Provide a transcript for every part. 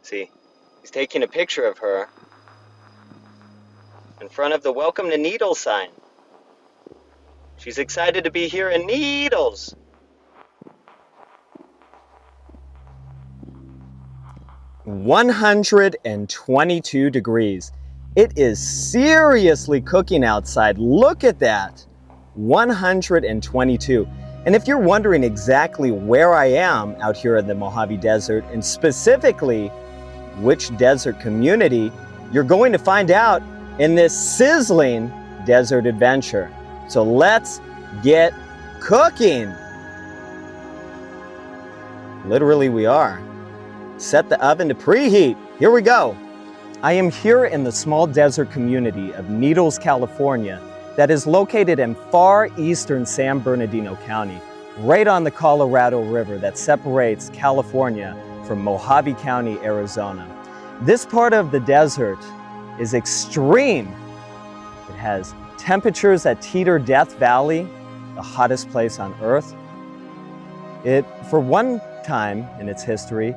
See, he's taking a picture of her in front of the Welcome to Needles sign. She's excited to be here in Needles. "122 degrees. It is seriously cooking outside. Look at that. 122. And if you're wondering exactly where I am out here in the Mojave Desert, and specifically which desert community, you're going to find out in this sizzling desert adventure. So let's get cooking. Literally, we are. Set the oven to preheat. Here we go. I am here in the small desert community of Needles, California, that is located in far eastern San Bernardino County, right on the Colorado River that separates California from Mojave County, Arizona. This part of the desert is extreme. It has temperatures that teeter Death Valley, the hottest place on Earth. It, for one time in its history,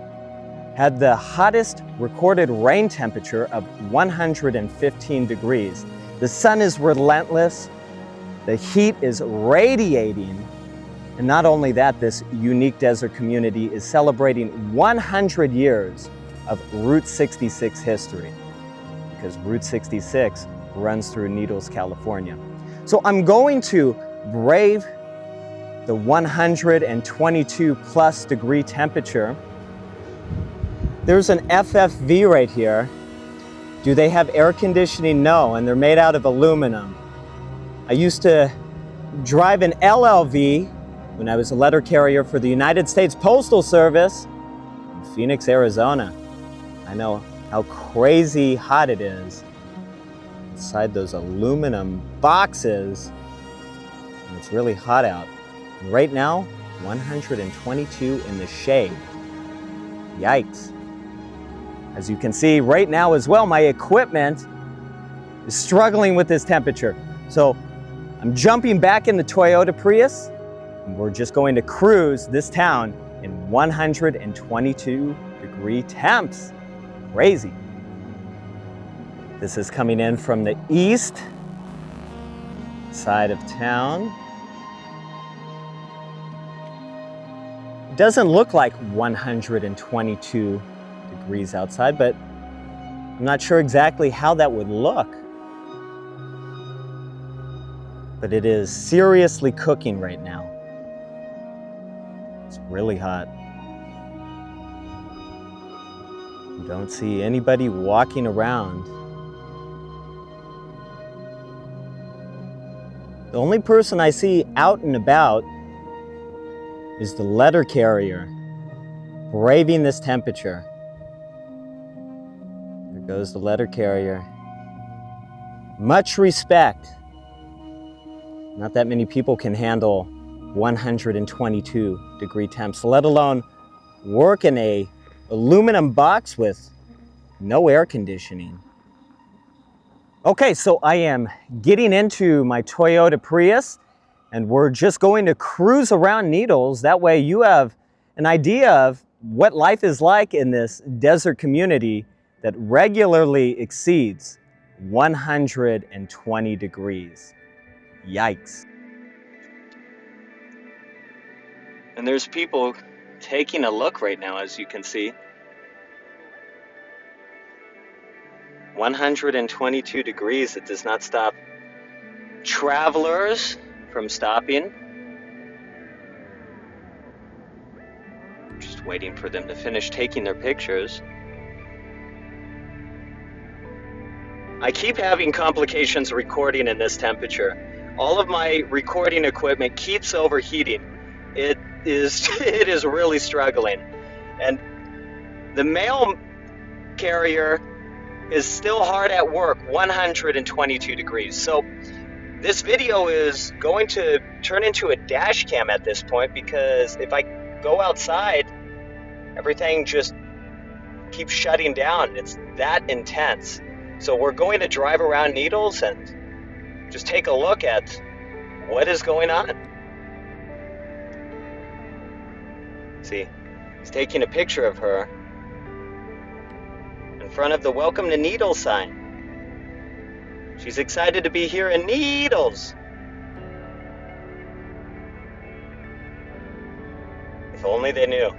had the hottest recorded rain temperature of 115 degrees. The sun is relentless, the heat is radiating, and not only that, this unique desert community is celebrating 100 years of Route 66 history, because Route 66 runs through Needles, California. So I'm going to brave the 122 plus degree temperature. There's an FFV right here. Do they have air conditioning? No, and they're made out of aluminum. I used to drive an LLV when I was a letter carrier for the United States Postal Service in Phoenix, Arizona. I know how crazy hot it is inside those aluminum boxes, and it's really hot out. And right now, 122 in the shade. Yikes. As you can see right now as well, my equipment is struggling with this temperature. So I'm jumping back in the Toyota Prius, and we're just going to cruise this town in 122 degree temps. Crazy. This is coming in from the east side of town. It doesn't look like 122 degrees outside, but I'm not sure exactly how that would look. But it is seriously cooking right now. It's really hot. Don't see anybody walking around. The only person I see out and about is the letter carrier, braving this temperature. There goes the letter carrier. Much respect. Not that many people can handle 122 degree temps, let alone work in a aluminum box with no air conditioning. Okay, so I am getting into my Toyota Prius, and we're just going to cruise around Needles. That way you have an idea of what life is like in this desert community that regularly exceeds 120 degrees. Yikes. And there's people taking a look right now, as you can see. 122 degrees. It does not stop travelers from stopping. I'm just waiting for them to finish taking their pictures. I keep having complications recording in this temperature. All of my recording equipment keeps overheating. It is really struggling. And the mail carrier is still hard at work, 122 degrees. So this video is going to turn into a dash cam at this point, because if I go outside, everything just keeps shutting down. It's that intense. So we're going to drive around Needles and just take a look at what is going on. See, he's taking a picture of her in front of the Welcome to Needles sign. She's excited to be here in Needles. If only they knew.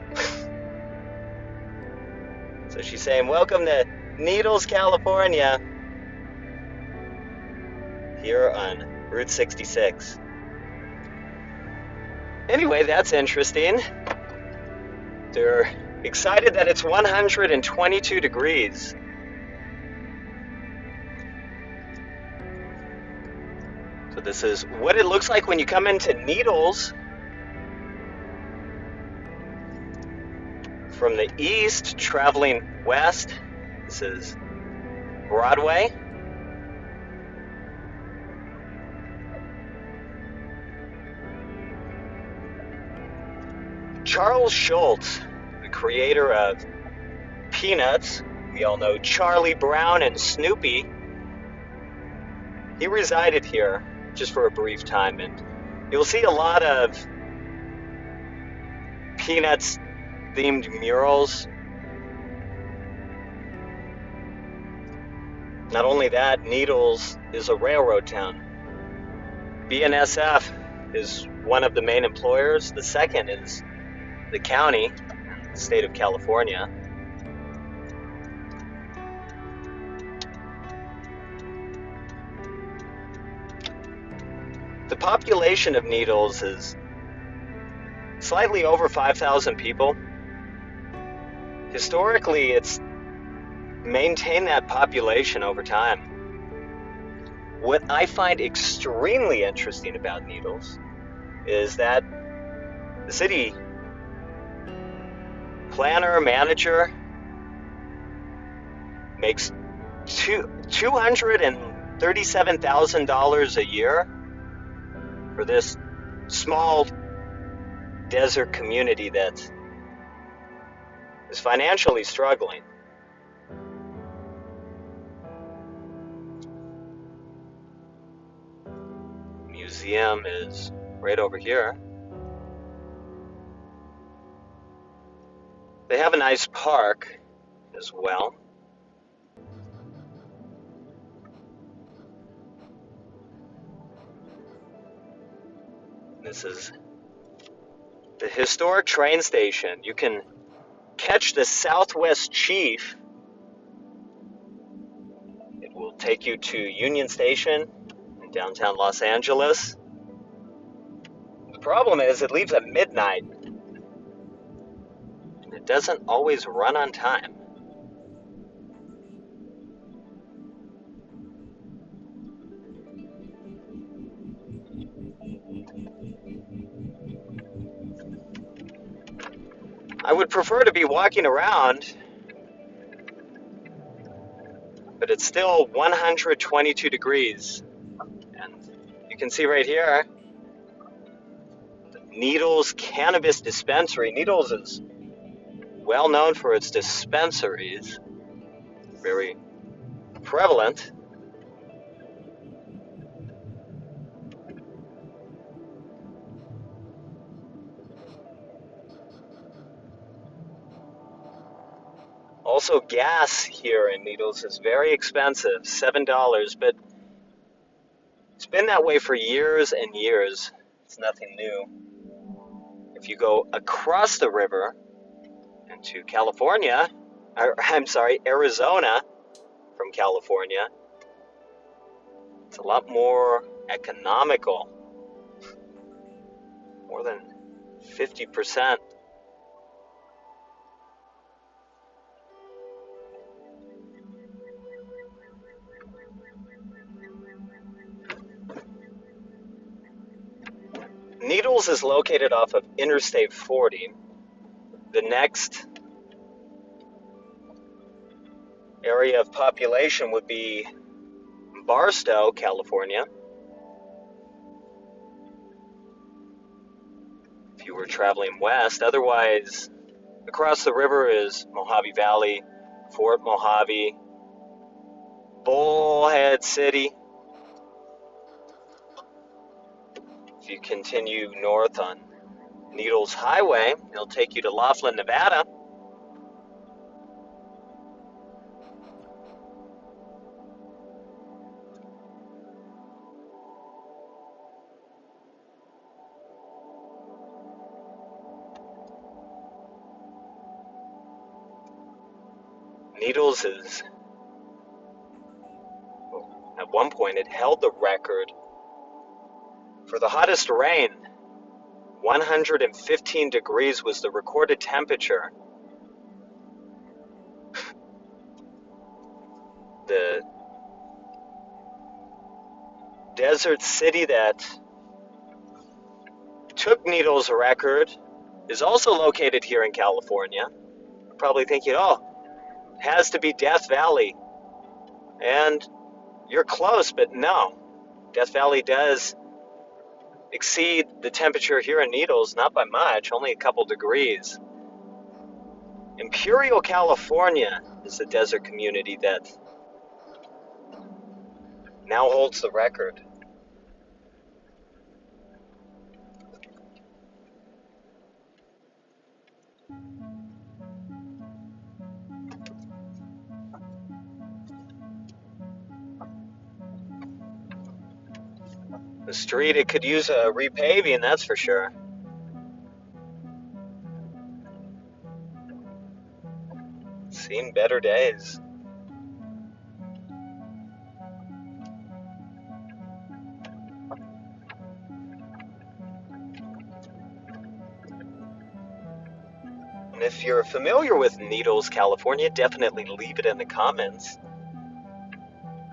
So she's saying, welcome to Needles, California, here on Route 66. Anyway, that's interesting. They're excited that it's 122 degrees. So this is what it looks like when you come into Needles from the east, traveling west. This is Broadway. Charles Schultz, the creator of Peanuts, we all know Charlie Brown and Snoopy, he resided here just for a brief time, and you'll see a lot of Peanuts themed murals. Not only that, Needles is a railroad town. BNSF is one of the main employers. The second is the county, the state of California. The population of Needles is slightly over 5,000 people. Historically, it's maintained that population over time. What I find extremely interesting about Needles is that the city planner, manager makes $237,000 a year for this small desert community that is financially struggling. Museum is right over here. They have a nice park as well. This is the historic train station. You can catch the Southwest Chief. It will take you to Union Station in downtown Los Angeles. The problem is it leaves at midnight. It doesn't always run on time. I would prefer to be walking around, but it's still 122 degrees. And you can see right here, the Needles Cannabis Dispensary. Needles is well known for its dispensaries, very prevalent. Also, gas here in Needles is very expensive, $7, but it's been that way for years and years. It's nothing new. If you go across the river into California, Arizona from California, it's a lot more economical, more than 50%. Needles is located off of Interstate 40. The next area of population would be Barstow, California. If you were traveling west, otherwise across the river is Mojave Valley, Fort Mojave, Bullhead City. If you continue north on Needles Highway, it'll take you to Laughlin, Nevada. Needles is, at one point, it held the record for the hottest rain. 115 degrees was the recorded temperature. The desert city that took Needles' record is also located here in California. You're probably thinking, oh, it has to be Death Valley. And you're close, but no. Death Valley does exceed the temperature here in Needles, not by much, only a couple degrees. Imperial, California is the desert community that now holds the record. The street, it could use a repaving, that's for sure. Seen better days. And if you're familiar with Needles, California, definitely leave it in the comments.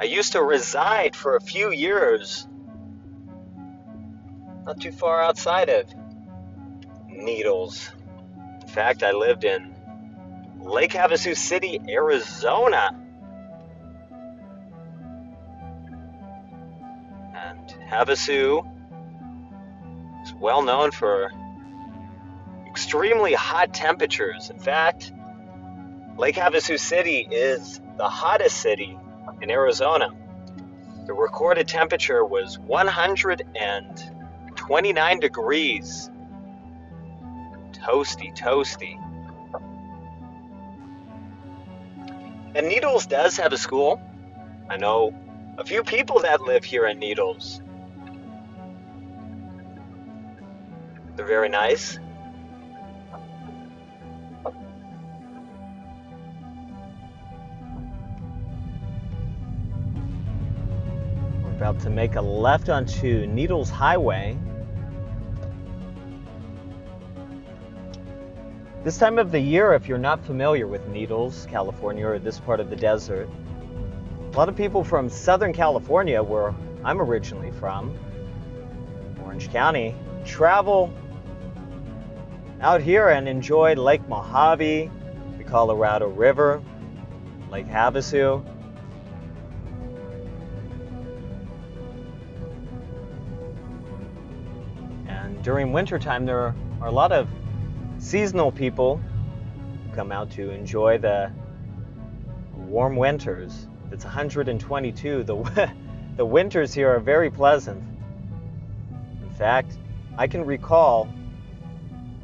I used to reside for a few years not too far outside of Needles. In fact, I lived in Lake Havasu City, Arizona. And Havasu is well known for extremely hot temperatures. In fact, Lake Havasu City is the hottest city in Arizona. The recorded temperature was 129 degrees. Toasty. And Needles does have a school. I know a few people that live here in Needles. They're very nice. We're about to make a left onto Needles Highway. This time of the year, if you're not familiar with Needles, California, or this part of the desert, a lot of people from Southern California, where I'm originally from, Orange County, travel out here and enjoy Lake Mojave, the Colorado River, Lake Havasu. And during wintertime, there are a lot of seasonal people who come out to enjoy the warm winters. It's 122. The winters here are very pleasant. In fact, I can recall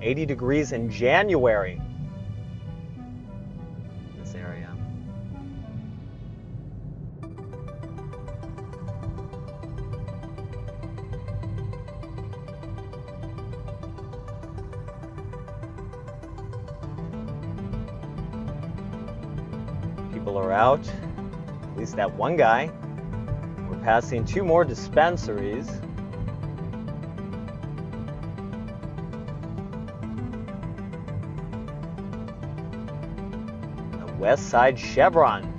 80 degrees in January in this area. People are out, at least that one guy. We're passing two more dispensaries. The West Side Chevron.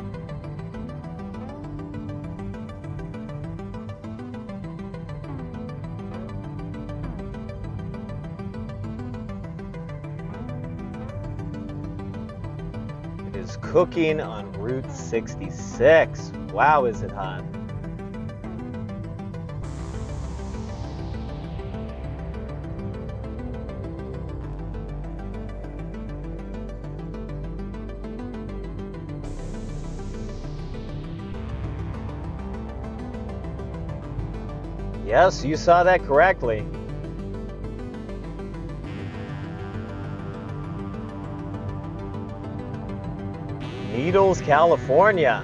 Is cooking on Route 66. Wow, is it hot. Yes, you saw that correctly. Needles, California.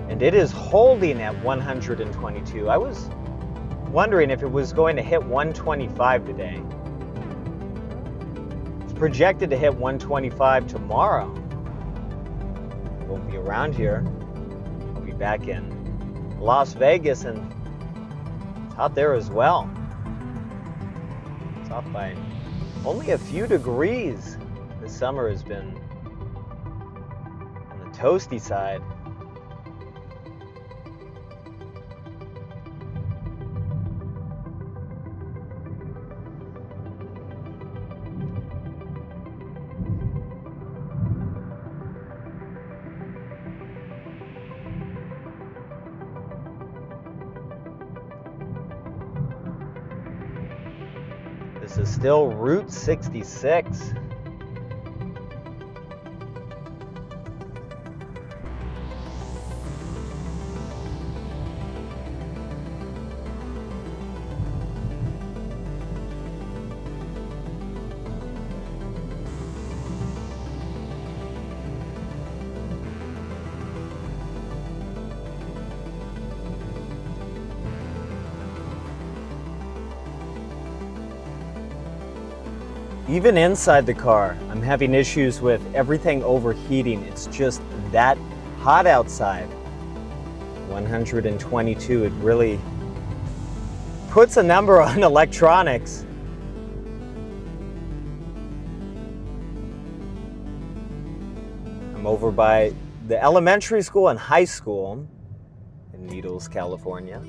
And it is holding at 122. I was wondering if it was going to hit 125 today. projected to hit 125 tomorrow. Won't be around here. I'll be back in Las Vegas, and it's hot there as well. It's off by only a few degrees. This summer has been on the toasty side. This is still Route 66. Even inside the car, I'm having issues with everything overheating. It's just that hot outside. 122, it really puts a number on electronics. I'm over by the elementary school and high school in Needles, California.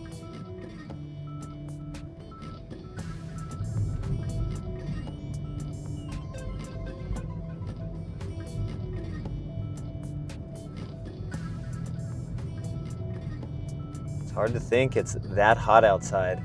Hard to think it's that hot outside.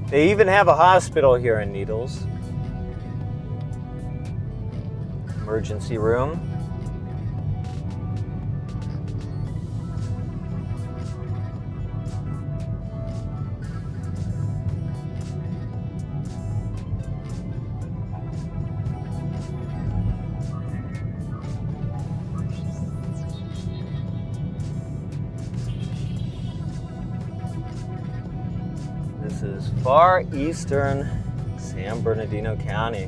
They even have a hospital here in Needles. Emergency room. This is far eastern San Bernardino County.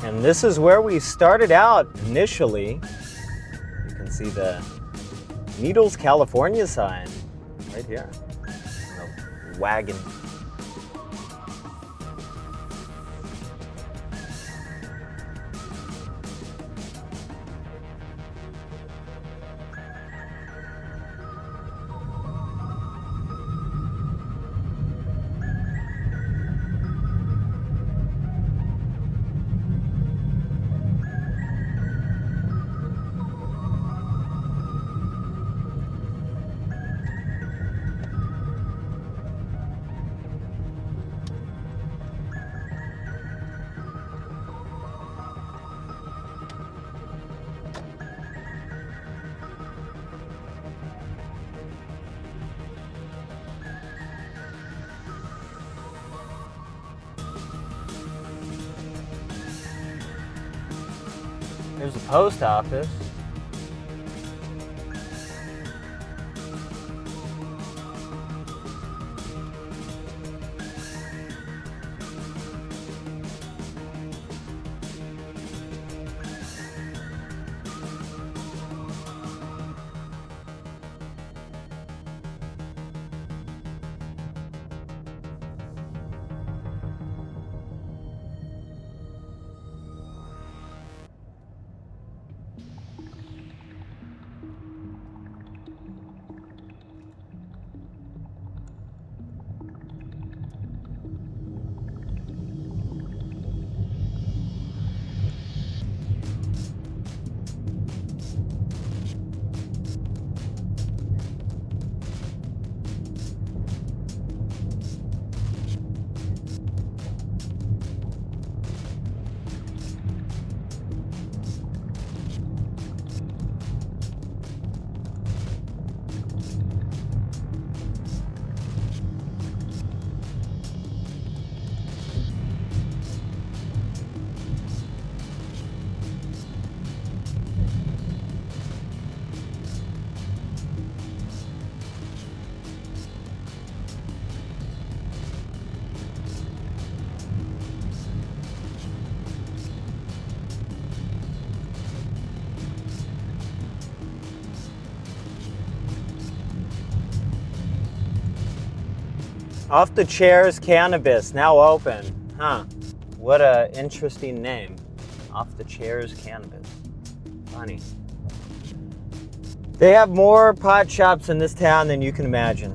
And this is where we started out initially. You can see the Needles, California sign right here. The wagon. There's the post office. Off the Chairs Cannabis, now open. Huh, what a interesting name. Off the Chairs Cannabis. Funny. They have more pot shops in this town than you can imagine.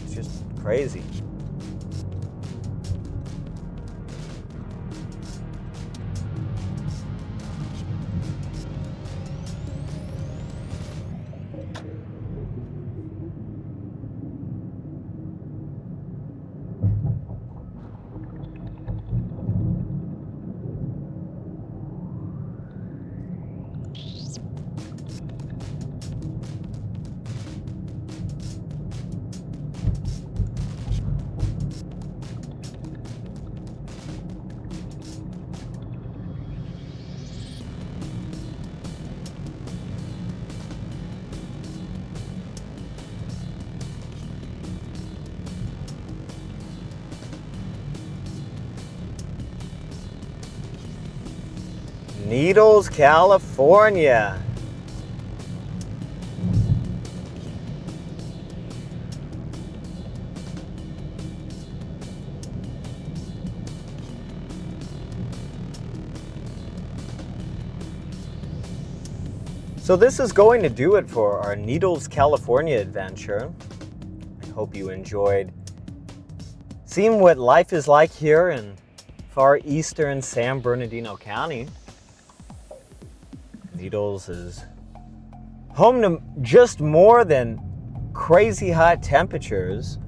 It's just crazy. Needles, California. So this is going to do it for our Needles, California adventure. I hope you enjoyed seeing what life is like here in far eastern San Bernardino County. Needles is home to just more than crazy hot temperatures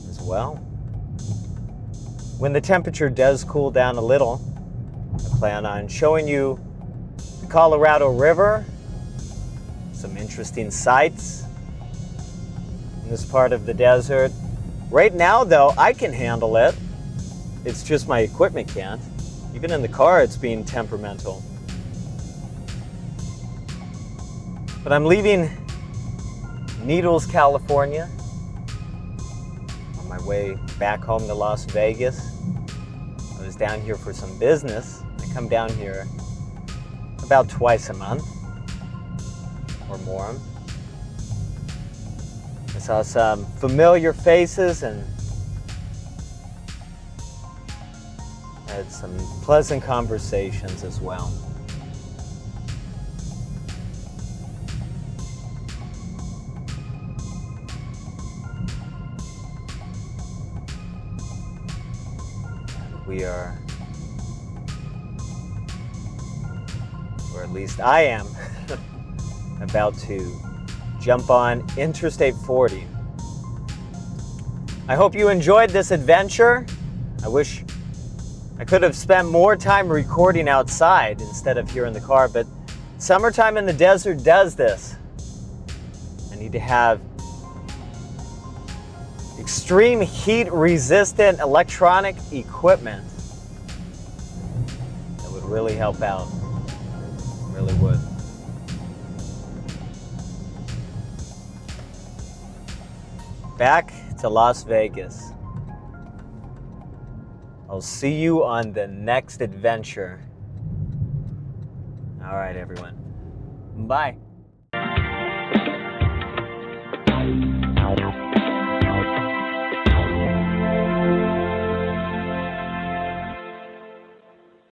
as well. When the temperature does cool down a little, I plan on showing you the Colorado River, some interesting sights in this part of the desert. Right now, though, I can handle it. It's just my equipment can't. Even in the car, it's being temperamental. But I'm leaving Needles, California, on my way back home to Las Vegas. was down here for some business. I come down here about twice a month or more. I saw some familiar faces and had some pleasant conversations as well. We are, or at least I am, about to jump on Interstate 40. I hope you enjoyed this adventure. I wish I could have spent more time recording outside instead of here in the car, but summertime in the desert does this. I need to have extreme heat-resistant electronic equipment that would really help out. Really would. Back to Las Vegas. I'll see you on the next adventure. All right, everyone. Bye.